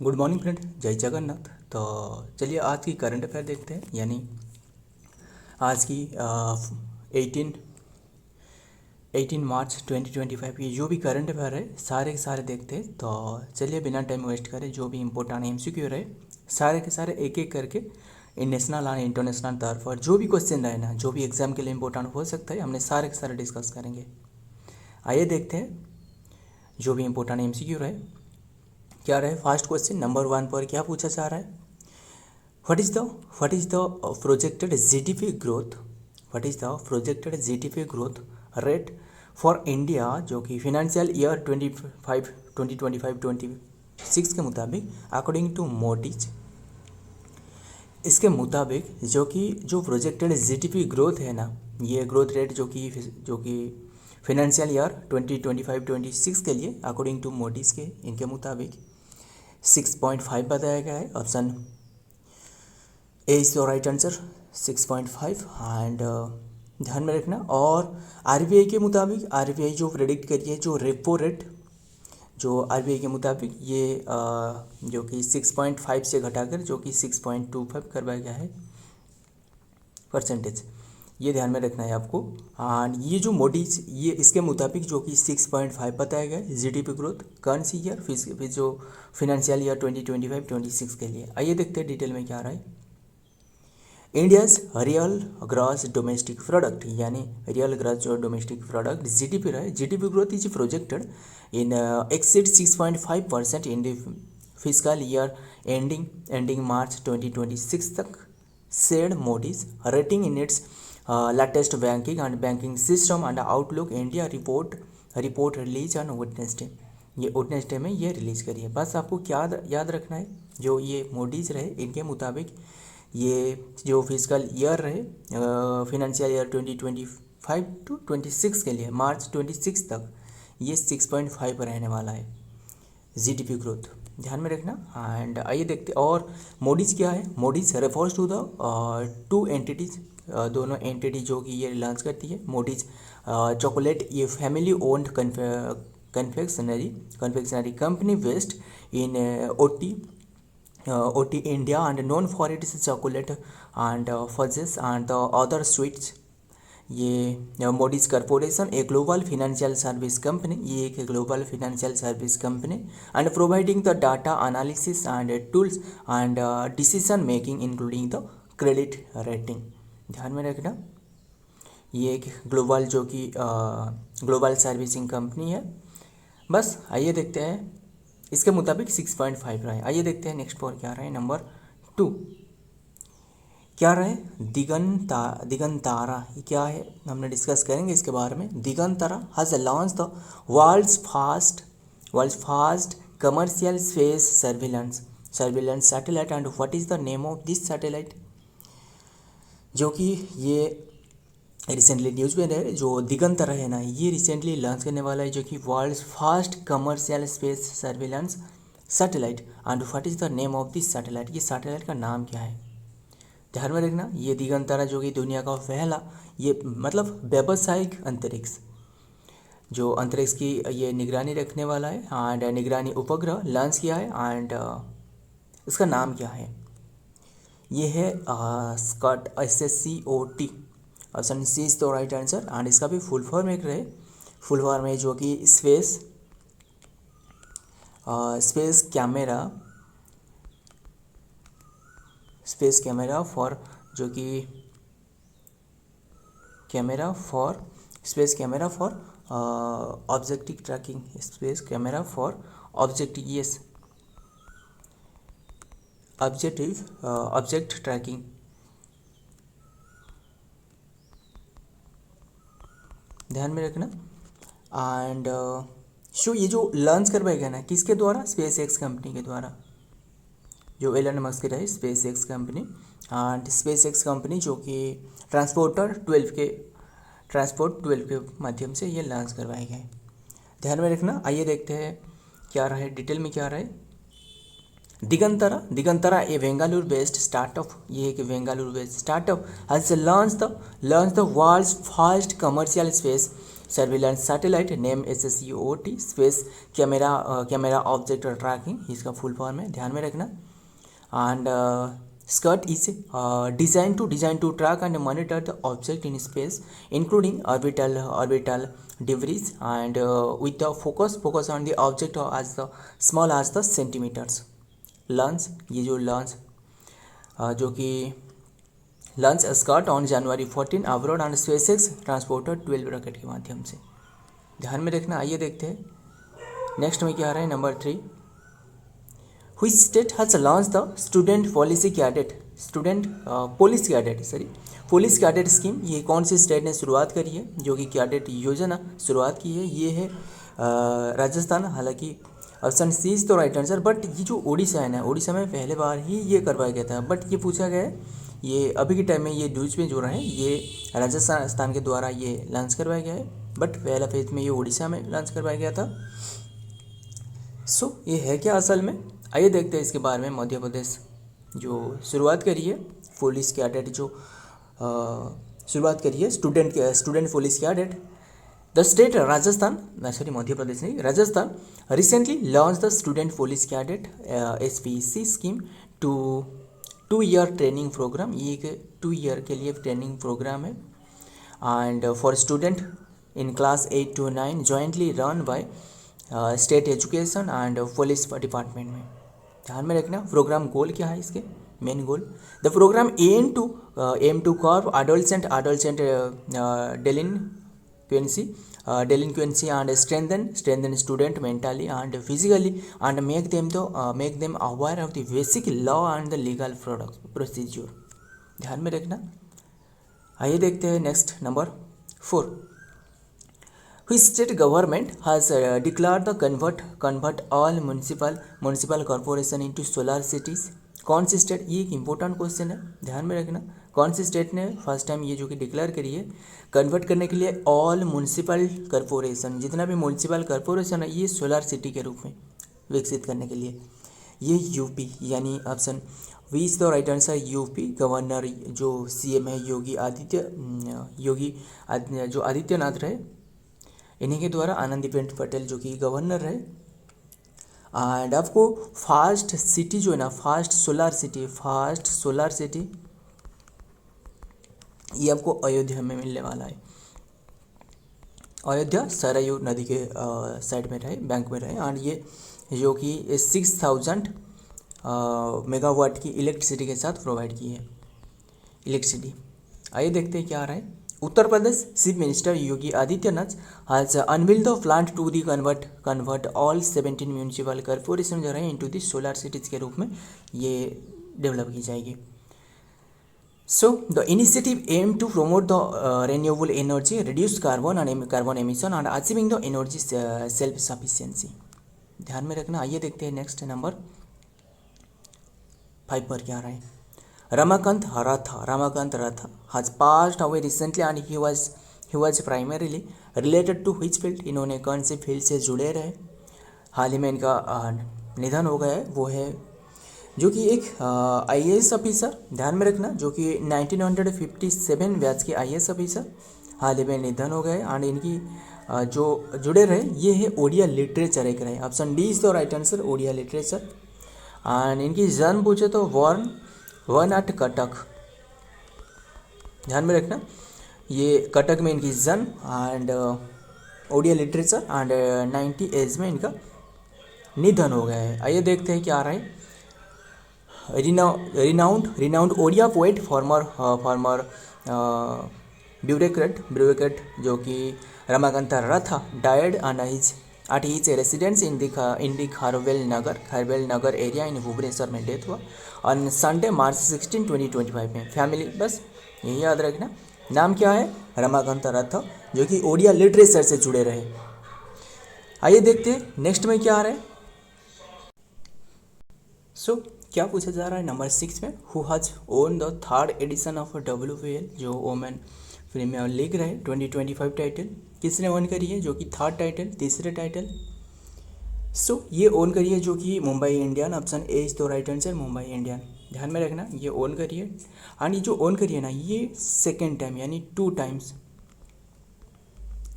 Good morning friend, जय जगन्नाथ। तो चलिए आज की करंट अफेयर देखते हैं, यानी आज की 18 18 मार्च 2025 ये जो भी करंट अफेयर है सारे के सारे देखते हैं। तो चलिए बिना टाइम वेस्ट करें, जो भी इंपॉर्टेंट एमसीक्यू रहे सारे के सारे एक एक करके नेशनल और इंटरनेशनल तौर पर जो भी क्वेश्चन रहे ना, जो भी एग्जाम के लिए इंपॉर्टेंट हो सकता है, हमने सारे के सारे डिस्कस करेंगे। आइए देखते हैं जो भी इंपॉर्टेंट एमसीक्यू रहे क्या रहे। फर्स्ट क्वेश्चन नंबर 1 पर क्या पूछा जा रहा है, what is the projected GDP growth, what is the projected GDP growth rate for India, जो कि फिनेंशियल ईयर 2025 के मुताबिक अकॉर्डिंग टू मोडीज। इसके मुताबिक जो प्रोजेक्टेड जीडीपी ग्रोथ है ना, ये ग्रोथ रेट जो कि फिनेंशियल ईयर 2025-26 के लिए अकॉर्डिंग टू मोडीज के इनके मुताबिक 6.5 बताया गया है। Option A is the right answer 6.5। And ध्यान में रखना। और आरबीआई के मुताबिक, आरबीआई जो प्रेडिक्ट करी है, जो रेपो रेट जो आरबीआई के मुताबिक ये जो कि 6.5 से घटाकर जो कि 6.25 करवाया गया है परसेंटेज, ये ध्यान में रखना है आपको। एंड ये जो मोडीज ये इसके मुताबिक जो कि 6.5 बताया गया है जीडीपी ग्रोथ कौन सी ईयर, फिर जो फिनेंशियल ईयर 2025-26 के लिए। आइए देखते हैं डिटेल में क्या रहा है। India's real gross domestic product, यानी रियल ग्रॉस जो डोमेस्टिक प्रोडक्ट जीडीपी रहा है, GDP growth is projected in exceed 6.5% in the fiscal year ending मार्च 2026 तक, said Moody's, rating in its latest banking system and outlook India report release on Wednesday. ये Wednesday में ये release करी है। बस आपको क्या याद रखना है, जो ये मोडीज रहे इनके मुताबिक ये जो फिजिकल ईयर रहे फिनेंशियल ईयर 2025-26 के लिए मार्च 26 तक ये 6.5 रहने वाला है जीडीपी ग्रोथ, ध्यान में रखना। एंड आइए देखते और मोडीज क्या है। मोडीज refers to the two entities, दोनों एंटिटी जो कि ये लॉन्च करती है। मोडीज चॉकलेट ये family owned confectionery company based in OT India and known for its chocolate and fudges and other sweets। ये Modi's corporation a global financial service company, ये एक global financial service company and providing the data analysis and tools and decision making including the credit rating, ध्यान में रखना। ये एक global जो कि ग्लोबल सर्विसिंग कंपनी है। बस आइए देखते हैं इसके मुताबिक 6.5 रहा है। आइए देखते हैं नेक्स्ट पर क्या रहा है। नंबर 2 क्या रहे, दिगंतारा ये क्या है, हमने डिस्कस करेंगे इसके बारे में। Digantara has launch the world's fast commercial space surveillance satellite and what is the name of this satellite, जो कि ये रिसेंटली न्यूज़ में है। जो दिगंतरा है ना, ये रिसेंटली लॉन्च करने वाला है जो कि world's first commercial space surveillance satellite and what is the name of this satellite, ये सैटेलाइट का नाम क्या है, ध्यान में रखना। ये दिगंतरा जो कि दुनिया का पहला ये मतलब व्यावसायिक अंतरिक्ष जो अंतरिक्ष की ये निगरानी रखने वाला है एंड निगरानी उपग्रह लॉन्च किया है। एंड इसका नाम क्या है, ये है Scot SSCOT। Option C is the right answer. And इसका भी फुल फॉर्म एक रहे, फुल फॉर्म है जो कि स्पेस कैमरा फॉर जो कि space camera for objective tracking, space camera for object tracking, ध्यान में रखना। एंड शो ये जो लॉन्च करवाएगा ना किसके द्वारा, स्पेस एक्स कंपनी के द्वारा, जो एलन मस्क है space x company. And space x company जो कि ट्रांसपोर्ट 12 के माध्यम से ये लॉन्च करवाए गए, ध्यान में रखना। आइए देखते हैं क्या रहा है डिटेल में क्या रहा है। Digantara a Bengaluru based startup, ये एक Bengaluru based startup has launch the world's first commercial space surveillance satellite name SSCOT, space camera object tracking इसका फुल फॉर्म है, ध्यान में रखना। And SCUT is designed to track and monitor the object in space, including orbital debris, and with the focus on the object as the small as the centimeters. Launch, ये जो launch जो कि launch SCUT on January 14 abroad and SpaceX transporter 12 rocket के माध्यम से, ध्यान में रखना। आइए देखते हैं नेक्स्ट में क्या आ रहा है, number 3। Which state has launched the police cadet scheme? ये कौन सी स्टेट ने शुरुआत करी है, जो कि कैडेट योजना शुरुआत की है? ये है राजस्थान। हालांकि ऑप्शन सी इज तो राइट आंसर, बट ये जो उड़ीसा है ना, उड़ीसा में पहले बार ही ये करवाया गया था, बट ये पूछा गया है, ये अभी के टाइम में ये न्यूज में जो रहा है ये राजस्थान के द्वारा ये लॉन्च करवाया गया है, बट पहला फेज में ये उड़ीसा में लॉन्च करवाया गया था। सो ये है क्या असल में, आइए देखते हैं इसके बारे में। मध्य प्रदेश जो शुरुआत करी है पुलिस कैडेट, जो शुरुआत करी है student police cadet, the state Rajasthan, sorry Madhya Pradesh नहीं, Rajasthan recently launch the student police cadet SPC scheme to 2 year training programme. ये एक 2 ईयर के लिए ट्रेनिंग प्रोग्राम है, and for student in class 8 to 9 jointly run by state education and police department में, ध्यान में रखना। प्रोग्राम गोल क्या है इसके, main goal, the programme aim to curb adolescent delinquency and strengthen student mentally and physically and make them aware of the basic law and the legal procedure, ध्यान में रखना। आइए देखते हैं next number 4। Which state government has declared the convert all municipal corporation into solar cities? कौन सी state, ये एक important question है, ध्यान में रखना। कौन सी स्टेट ने फर्स्ट टाइम ये जो कि डिक्लेयर करी है कन्वर्ट करने के लिए ऑल म्यूनसिपल कॉरपोरेशन, जितना भी म्यूनसिपल कॉरपोरेशन है ये सोलर सिटी के रूप में विकसित करने के लिए? ये यूपी, यानी option B is the right answer, UP. Governor जो CM है जो आदित्यनाथ रहे, इन्हीं के द्वारा आनंदीबेन पटेल जो कि गवर्नर है। एंड आपको फास्ट सिटी जो है ना, फास्ट सोलर सिटी ये आपको अयोध्या में मिलने वाला है। अयोध्या सरयू नदी के साइड में रहे, बैंक में रहे, एंड ये जो कि 6000 मेगावाट की इलेक्ट्रिसिटी के साथ प्रोवाइड की है इलेक्ट्रिसिटी। आइए देखते हैं क्या आ रहा है। Uttar Pradesh chief minister Yogi Adityanath has unveiled the plan to the convert all 17 municipal corporation जो रहे इनटू दी सोलर सिटीज के रूप में ये डेवलप की जाएगी। So the initiative aim to promote the renewable energy, reduce carbon emission and achieving the energy self sufficiency, ध्यान में रखना। आइए देखते हैं नेक्स्ट नंबर 5 पर क्या आ रहा है। Ramakant Ratha has passed away recently and he was primarily related to which field? इन्होंने कौन से फील्ड से जुड़े रहे? हाल ही में इनका निधन हो गया है, वो है जो कि एक IAS ऑफिसर, ध्यान में रखना, जो कि 1957 बैच के IAS ऑफिसर हाल ही में निधन हो गए। एंड इनकी जो जुड़े रहे ये है ओडिया लिटरेचर एक रहे, option D is the right answer, Odia literature. And इनकी जन्म पूछे तो वन एट कटक, ध्यान में रखना, ये कटक में इनकी जन्म, and Odia literature, and 90 age में इनका निधन हो गया है। आइए देखते हैं क्या आ रहा है। Renowned Odia poet former bureaucrat जो कि Ramakanta Ratha died at his residence in the Kharavela Nagar area in Bhubaneswar में डेथ हुआ ऑन संडे मार्च 16, 2025 में। फैमिली, बस यही याद रखना। नाम क्या है? रमाकांत रथा, जो कि ओडिया लिटरेचर से जुड़े रहे। आइए देखते हैं नेक्स्ट में क्या आ रहा है। सो क्या पूछा जा रहा है नंबर 6 में, who has won the 3rd edition of WPL जो वोमेन प्रीमियर लीग रहे 2025 टाइटल, किसने ओन करी है? जो कि 3rd टाइटल, तीसरे टाइटल। सो ये ओन करी है जो कि Mumbai Indian, option A is the right answer, Mumbai Indian, ध्यान में रखना, ये ओन करी है। एंड ये जो ओन करी है ना, ये सेकेंड टाइम यानी 2 टाइम्स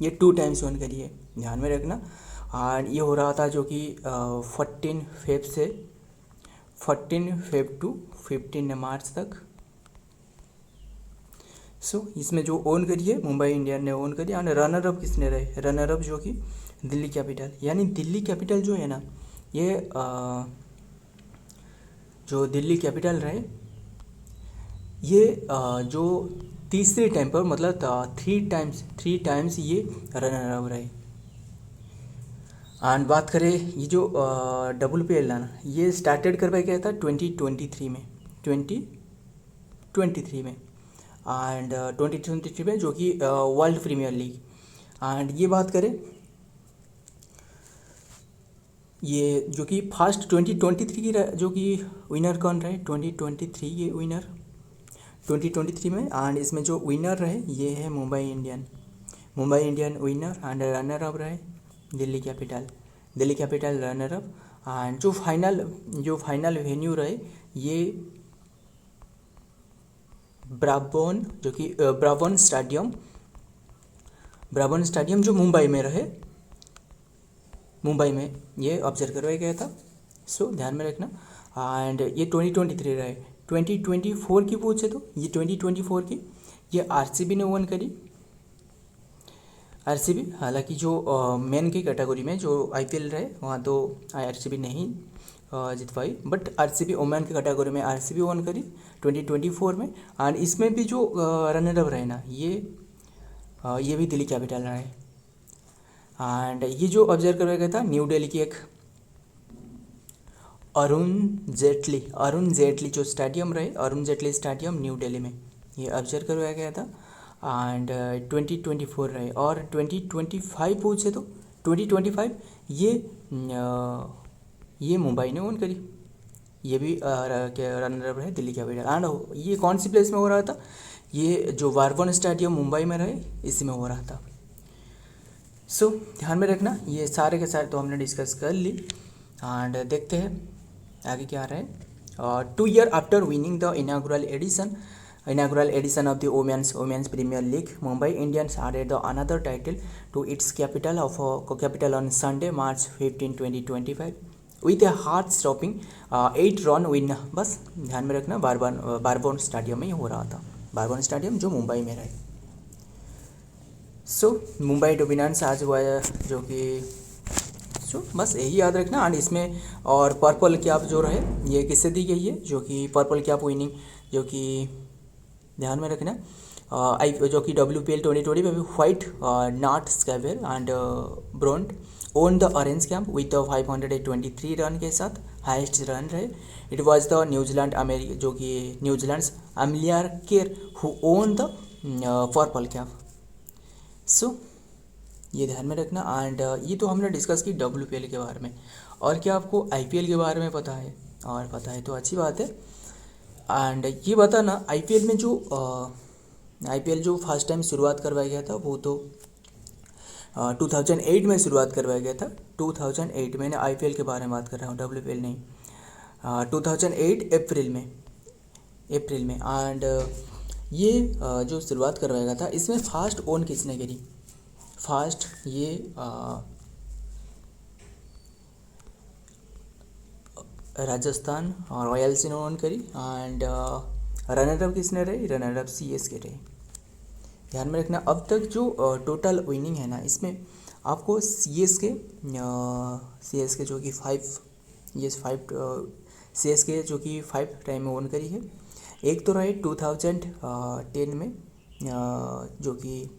ये 2 टाइम्स ओन करी है, ध्यान में रखना। और ये हो रहा था जो कि 14 फेब टू 15 मार्च तक। सो इसमें जो ओन करी है मुंबई इंडियन ने ओन करी। और रनर अप किसने रहे, रनर अप जो कि दिल्ली कैपिटल, यानी दिल्ली कैपिटल जो है ना, ये जो दिल्ली कैपिटल रहे, ये जो तीसरे टाइम पर, मतलब 3 टाइम्स ये रनर अप रहे। एंड बात करें ये जो WPL ना, ये स्टार्टेड करवाया गया था 2023 में, 2023 में। एंड 2023 में जो कि वर्ल्ड प्रीमियर लीग। एंड ये बात करें, ये जो कि फर्स्ट 2023 की जो कि विनर कौन रहे, 2023 के विनर 2023 में। एंड इसमें जो विनर रहे ये है Mumbai Indian winner. And runner up रहे Delhi capital runner up. And जो फाइनल वेन्यू रहे ये ब्राबॉन स्टेडियम जो मुंबई में रहे, मुंबई में ये ऑब्जर्व करवाया गया था। सो ध्यान में रखना। एंड ये 2023 रहे। 2024 की पूछे तो ये 2024 की ये RCB ने ओन करी। RCB, हालांकि जो मेन की कैटेगरी में जो IPL रहे वहाँ तो RCB नहीं जीत पाई, बट RCB वुमेन की कैटेगरी में RCB ओन करी 2024 में। एंड इसमें भी जो रनर अप रहे ना, ये भी दिल्ली कैपिटल रहे। एंड ये जो ऑब्जर्व करवाया गया था न्यू दिल्ली की एक अरुण जेटली जो स्टेडियम रहे, अरुण जेटली स्टेडियम न्यू दिल्ली में, ये ऑब्जर्व करवाया गया था। एंड 2024 रहे। और 2025 पूछे तो 2025 ये मुंबई ने ओन करी, ये भी रनर अप रहे दिल्ली कैपिटल। एंड ये कौन सी प्लेस में हो रहा था, ये जो वारबन स्टेडियम मुंबई में रहे इसी में हो रहा था। सो ध्यान में रखना, ये सारे के सारे तो हमने डिस्कस कर ली। एंड देखते हैं आगे क्या रहा है। 2 years after winning the inaugural edition of the women's premier league, Mumbai Indians added the another title to its capital on Sunday, March 15, 2025 with a heart-stopping 8-run win। बस ध्यान में रखना, बारबोन स्टेडियम में ही हो रहा था, बारबोन स्टेडियम जो मुंबई में रहे। सो मुंबई डोमिनेंस आज हुआ है जो कि बस यही याद रखना। एंड इसमें और पर्पल कैप जो रहे ये किससे दी गई है, जो कि पर्पल कैप विनिंग जो कि ध्यान में रखना जो कि WPL 2020 में भी white Nat Sciver and Brunt won the orange cap with 523 run के साथ हाईएस्ट रन रहे। इट वाज द न्यूजीलैंड जो कि New Zealand Amelia Kerr who won the purple cap. So ये ध्यान में रखना। एंड ये तो हमने डिस्कस की WPL के बारे में। और क्या आपको IPL के बारे में पता है? और पता है तो अच्छी बात है। एंड ये बताना IPL में जो IPL जो फर्स्ट टाइम शुरुआत करवाया गया था वो तो 2008 में शुरुआत करवाया गया था। 2008 मैंने IPL के बारे में बात कर रहा हूँ, WPL नहीं। 2008 अप्रैल में। एंड ये जो शुरुआत करवाया गया था इसमें फास्ट ओन किसने करी? फास्ट ये राजस्थान रॉयल्स ने ओन करी। एंड रनर अप किसने रही? रनर अप CSK रही। ध्यान में रखना। अब तक जो टोटल विनिंग है ना, इसमें आपको CSK जो कि 5 CSK जो कि 5 टाइम में ओन करी है। एक तो रहे 2010 में जो कि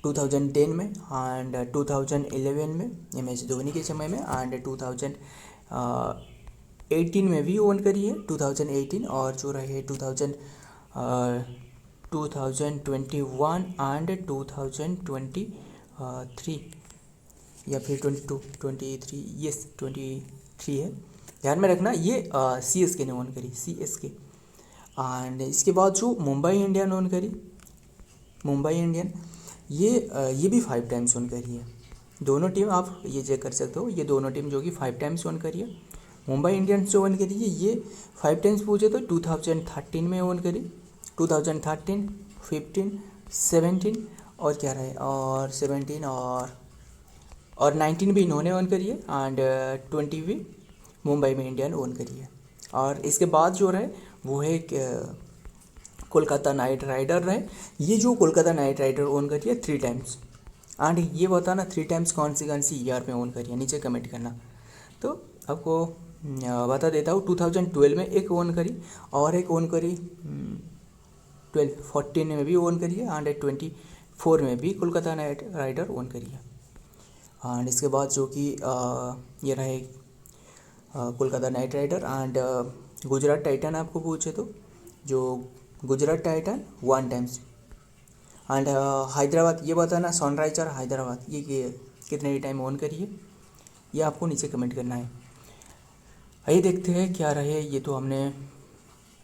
2010 में, एंड 2011 में MS धोनी के समय में, एंड 2018 में भी ओन करी है 2018। और जो रहे 2021 एंड 2023 या फिर 23 यस 23 है। ध्यान में रखना ये CSK ने ओन करी, CSK। एंड इसके बाद जो मुंबई इंडियन ओन करी, मुंबई इंडियन ये भी 5 टाइम्स ओन करी है। दोनों टीम आप ये चेक कर सकते हो, ये दोनों टीम जो कि 5 टाइम्स ओन करी है। मुंबई इंडियंस जो ओन करी है ये 5 टाइम्स पूछे तो 2013 में ओन करी, 2013, 15, 17 और क्या रहे, और 17 और 19 भी इन्होंने ओन करी है, एंड 20 भी मुंबई में इंडियन ओन करी है। और इसके बाद जो रहे वो है कोलकाता नाइट राइडर रहे। ये जो कोलकाता नाइट राइडर ओन करी है 3 टाइम्स, एंड ये बताना 3 टाइम्स कौन सी ईयर में ओन करी है, नीचे कमेंट करना। तो आपको बता देता हूँ, 2012 में एक ओन करी, और एक ओन करी 14 में भी ओन करी है, एंड 24 में भी कोलकाता नाइट राइडर ओन करी है। एंड इसके बाद जो कि ये रहे Kolkata Knight Rider and Gujarat Titan. आपको पूछे तो जो Gujarat Titan 1 times, and Hyderabad, ये बताना सनराइजर हैदराबाद ये कितने टाइम ऑन करी है, ये आपको नीचे कमेंट करना है। आइए देखते हैं क्या रहे। ये तो हमने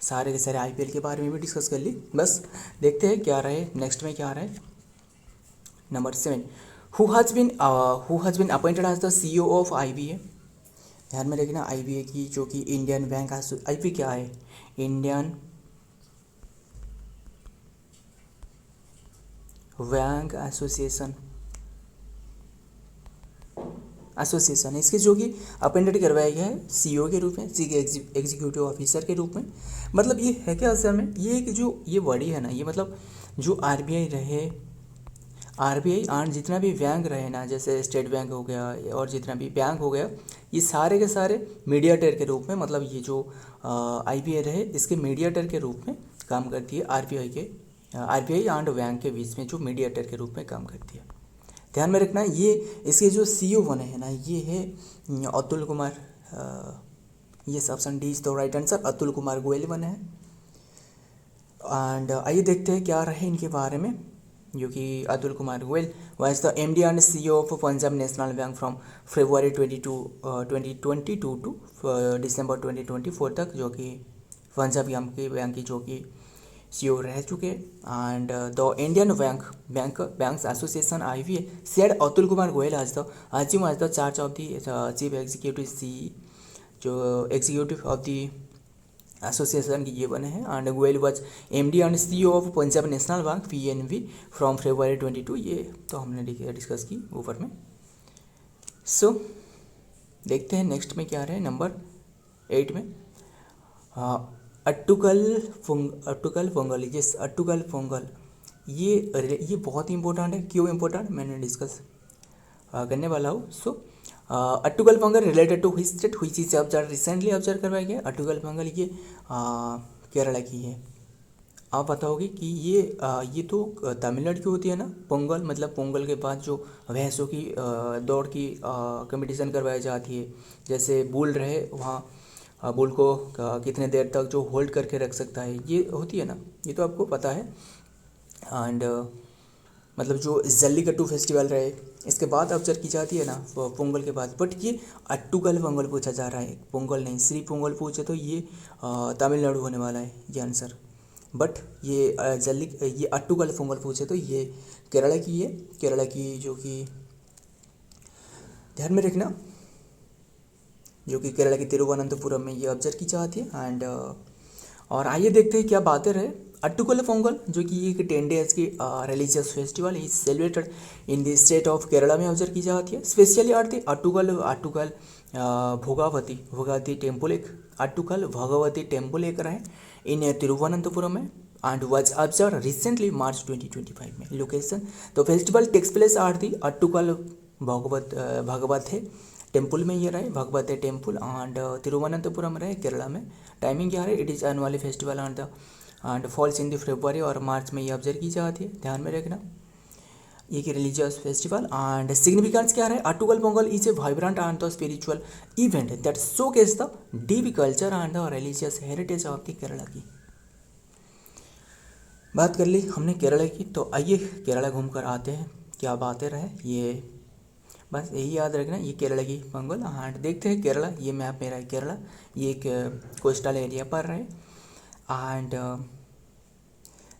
सारे के सारे आईपीएल के बारे में भी डिस्कस कर ली, बस देखते हैं क्या रहे नेक्स्ट में क्या रहे। Number 7, who has been appointed as the CEO of IBA। ध्यान में रखना IBA की, जो कि इंडियन बैंक IBA क्या है, इंडियन बैंक एसोसिएशन, इसके जो कि अपॉइंटेड करवाया गया है CEO के रूप में, चीफ एग्जीक्यूटिव ऑफिसर के रूप में। मतलब ये है क्या असल में, ये एक जो ये बॉडी है ना, ये मतलब जो RBI रहे, RBI एंड जितना भी बैंक रहे ना, जैसे स्टेट बैंक हो गया और जितना भी बैंक हो गया, ये सारे के सारे मीडिएटर के रूप में, मतलब ये जो IBA रहे इसके मीडिएटर के रूप में काम करती है। RBI एंड बैंक के बीच में जो मीडिएटर के रूप में काम करती है। ध्यान में रखना, ये इसके जो CEO बने हैं ना, ये है अतुल कुमार, ये option D is the right answer, Atul Kumar Goyal बने हैं। एंड आइए देखते हैं क्या रहे इनके बारे में, जो कि Atul Kumar Goyal was the MD and CEO of Punjab national bank from February 2022 to December 2024 तक, जो कि पंजाब बैंक की जो कि CEO रह चुके। And the Indian banks association IBA said Atul Kumar Goyal as the charge of the chief जो एग्जीक्यूटिव ऑफ द एसोसिएशन की ये बने हैं। And Goyal was MD and CEO of Punjab national bank PNB from February 22, ये तो हमने डिस्कस की ऊपर में। सो देखते हैं नेक्स्ट में क्या रहे। नंबर 8 में अट्टुकल पोंगल, अट्टुकल पोंगल, ये बहुत इंपॉर्टेंट है। क्यों इंपॉर्टेंट, मैंने डिस्कस करने वाला हूँ। So Attukal Pongal related to which state which is observe, recently observe करवाया गया। अट्टुकल पोंगल ये केरला की है। आप बताओगे कि ये तो तमिलनाडु की होती है ना। पोंगल मतलब पोंगल के बाद जो भैंसों की दौड़ की कंपटीशन करवाई जाती है, जैसे बुल रहे वहाँ बुल को कितने देर तक जो होल्ड करके रख सकता है, ये होती है ना, ये तो आपको पता है। एंड मतलब जो जल्लीकट्टू फेस्टिवल रहे इसके बाद ऑब्जर्व की जाती है ना पोंगल के बाद। बट ये अट्टुकल पोंगल पूछा जा रहा है, पोंगल नहीं। श्री पोंगल पूछे तो ये तमिलनाडु होने वाला है ये आंसर। बट ये ये अट्टुकल पोंगल पूछे तो ये केरला की है, केरला की, जो कि ध्यान में रखना, जो कि केरला के तिरुवनंतपुरम में ये ऑब्जर्व की जाती है। एंड और आइए देखते हैं क्या बातें रहे। अट्टुकल पोंगल जो कि एक 10 डेज की religious festival is celebrated in the state of Kerala में ऑब्जर्व की जाती है। Specially are the Attukal Bhagavathi temple, एक अट्टुकल भगवती टेम्पल एक रहे इन तिरुवनंतपुरम में, and was observe recently March 2025 में। लोकेशन तो festival takes place are the Attukal Bhagavathi temple में ये रहे, भगवते टेम्पल, एंड तिरुवनंतपुरम रहे केरला में। टाइमिंग क्या है, it is annually festival and falls in the February और March में ये ऑब्जर्व की जाती है। ध्यान में रखना ये कि रिलीजियस फेस्टिवल। एंड सिग्निफिकेंस क्या है, Attukal Pongal is a vibrant and the spiritual event that showcase the deep culture and the religious heritage of the Kerala की। बात कर ली हमने केरला की, तो आइए केरला घूम कर आते हैं क्या बातें रहे। ये बस यही याद रखना, ये केरला की पोंगल। एंड देखते हैं केरला, ये मैप मेरा है केरला, ये एक कोस्टल एरिया पर रहे। एंड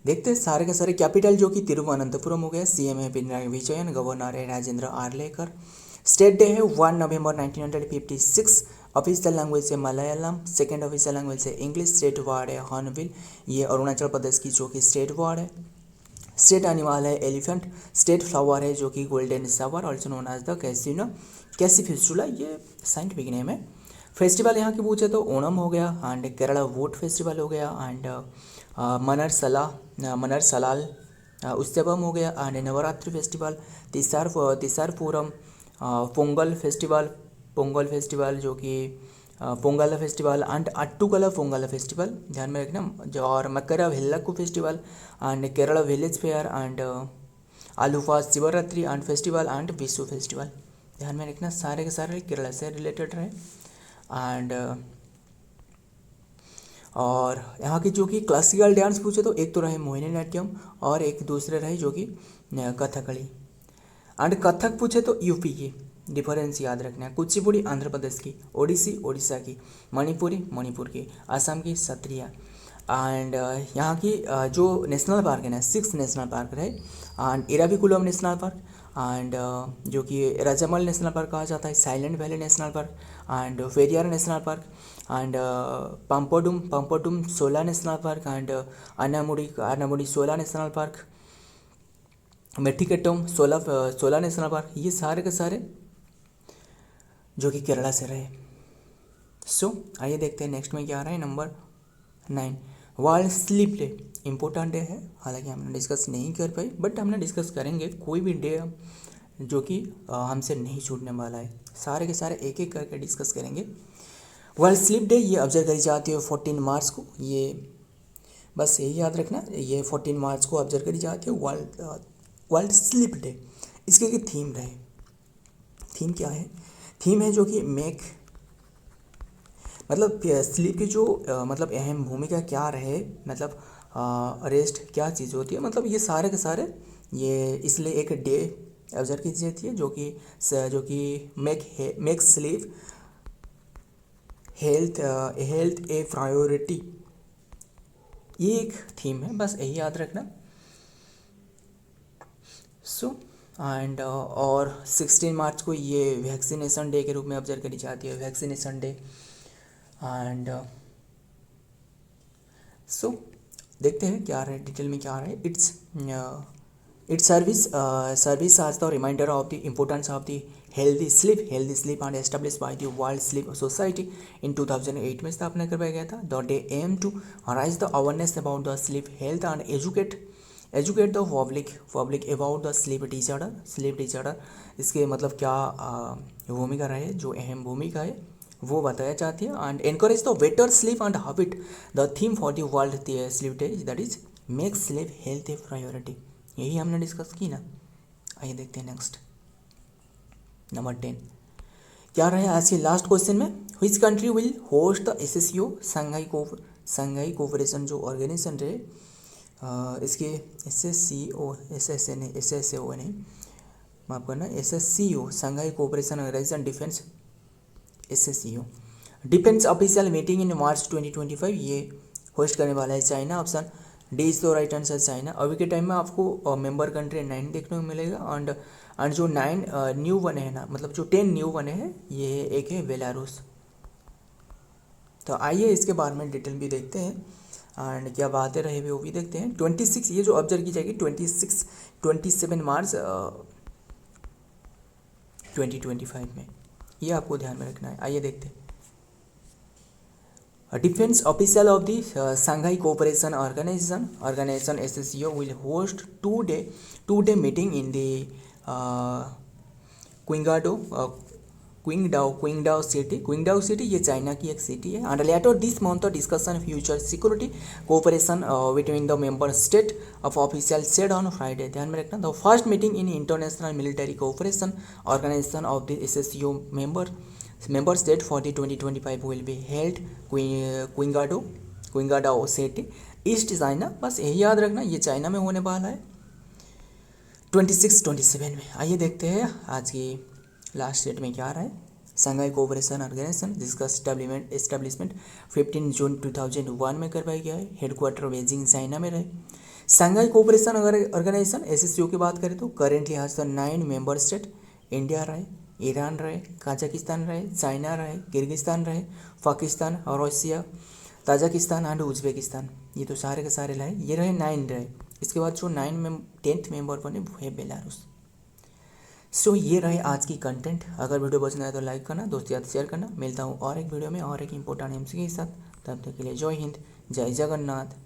देखते हैं सारे के सारे कैपिटल, जो कि तिरुवनंतपुरम हो गया। CM है पिनराई विजयन, गवर्नर है राजेंद्र आर्लेकर। स्टेट डे है 1 November 1956। ऑफिशियल लैंग्वेज है मलयालम, सेकेंड ऑफिशियल लैंग्वेज है इंग्लिश। स्टेट वार्ड है हॉर्नबिल, ये अरुणाचल प्रदेश की जो कि स्टेट वार्ड है। स्टेट एनिमल है एलिफेंट, स्टेट फ्लावर है जो कि golden shower also known as the cassia fistula, ये साइंटिफिक नेम है। फेस्टिवल यहाँ की पूछे तो ओणम हो गया, एंड केरला वोट फेस्टिवल हो गया, एंड मनर सलाल उत्सवम हो गया, and Navratri festival, Thrissur Pooram, Pongal festival जो कि Pongal festival, and Attukal Pongal festival ध्यान में रखना, और Makara Vilakku festival, and Kerala village fair, and Aluva Shivratri and festival, and Vishu festival ध्यान में रखना, सारे के सारे केरला से रिलेटेड रहे। एंड और यहाँ की जो कि क्लासिकल डांस पूछे तो एक तो रहे मोहिनी नाट्यम और एक दूसरे रहे जो कि कथकली। एंड कथक पूछे तो यूपी की, डिफरेंस याद रखना है, कुचिपुड़ी आंध्र प्रदेश की, ओडिसी ओडिशा की, मणिपुरी मणिपुर की, असम की सत्रिया। एंड यहाँ की जो नेशनल पार्क है ना, 6 नेशनल पार्क रहे, and Eravikulam national park, and जो कि राजामल नेशनल पार्क कहा जाता है, silent valley national park, and Periyar national park, and Pampadum Shola national park, and Anamudi सोला नेशनल पार्क, मेटिकेटम सोला नेशनल पार्क, ये सारे के सारे जो कि केरला से रहे। सो आइए देखते हैं नेक्स्ट में क्या आ रहा है। Number 9 world sleep day, important day है, हालांकि हमने डिस्कस नहीं कर पाई बट हमने डिस्कस करेंगे, कोई भी डे जो कि हमसे नहीं छूटने वाला है, सारे के सारे एक एक करके डिस्कस करेंगे। वर्ल्ड स्लीप डे ये ऑब्जर्व करी जाती है 14 मार्च को, ये बस यही याद रखना, ये 14 मार्च को ऑब्जर्व करी जाती है वर्ल्ड स्लीप डे। इसके की थीम रहे, थीम क्या है, थीम है जो कि मेक मतलब स्लीप की जो मतलब अहम भूमिका क्या रहे, मतलब रेस्ट क्या चीज़ होती है, मतलब ये सारे के सारे ये इसलिए एक डे ऑब्जर्व की जाती है जो कि मेक स्लीप हेल्थ ए प्रायोरिटी, ये एक थीम है, बस यही याद रखना। सो एंड और 16 मार्च को ये वैक्सीनेशन डे के रूप में ऑब्जर्व करी जाती है, वैक्सीनेशन डे। एंड सो देखते हैं क्या रहा है, डिटेल में क्या आ रहा है। It's serves as the reminder of the importance of the healthy sleep and establish by the world sleep society in 2008 में स्थापना करवाया गया था। The day aim to raise the awareness about the sleep health and educate the public about the sleep disorder, इसके मतलब क्या भूमिका रहे, जो अहम भूमिका है वो बताया चाहती है। And encourage the better sleep and habit, the theme for the world sleep day that is make sleep health A priority, यही हमने डिस्कस की ना। आइए देखते हैं नेक्स्ट नंबर 10 क्या रहे आज के लास्ट क्वेश्चन में। Which country will host the SSCO Shanghai cooperation जो ऑर्गेनाइजेशन रहे, इसके SSCO नहीं माफ करना, SSCO Shanghai cooperation organisation defence SSCO defence official meeting in March 2025, ये होस्ट करने वाला है China. Option D is the right answer China. अभी के टाइम में आपको मेंबर कंट्री 9 देखने को मिलेगा, एंड जो 9 न्यू बने हैं ना, मतलब जो 10 न्यू बने हैं, ये एक है बेलारूस। तो आइए इसके बारे में डिटेल भी देखते हैं, एंड क्या बातें रहे वो भी देखते हैं। 26 ये जो ऑब्जर्व की जाएगी 27 मार्च 2025 में, ये आपको ध्यान में रखना है। आइए देखते हैं। Defence official of the Shanghai cooperation organisation SSCO will host today meeting in the Qingdao city, ये चाइना की एक सिटी है। And later this month discussion future security cooperation between the member state of official said on Friday, ध्यान में रखना। The first meeting in international military cooperation organisation of the SSCO member state for the 2025 will be held Qingdao city east China, बस यही याद रखना, ये China में होने वाला है 26-27 में। आइए देखते हैं आज की लास्ट डेट में क्या आ रहा है। संघाई कोऑपरेशन ऑर्गेनाइजेशन जिसका एस्टेब्लिशमेंट 15 जून 2001 में करवाया गया है, हेडक्वार्टर बेजिंग चाइना में रहे। संघाई कोऑपरेशन ऑर्गेनाइजेशन SSCO की बात करें तो करेंटली आज 9 मेंबर स्टेट, इंडिया रहे, ईरान रहे, कजाकिस्तान रहे, चाइना रहे, किर्गिस्तान रहे, पाकिस्तान और रशिया, ताजिकिस्तान एंड उज्बेकिस्तान, ये तो सारे के सारे रहे, ये रहे 9 रहे। इसके बाद जो 10th मेंबर बने वो है बेलारूस। सो ये रहे आज की कंटेंट। अगर वीडियो पसंद आए तो लाइक करना, दोस्तों याद शेयर करना। मिलता हूँ और एक वीडियो में और एक इंपॉर्टेंट एमसीक्यू के साथ। तब तक के लिए जय हिंद, जय जगन्नाथ।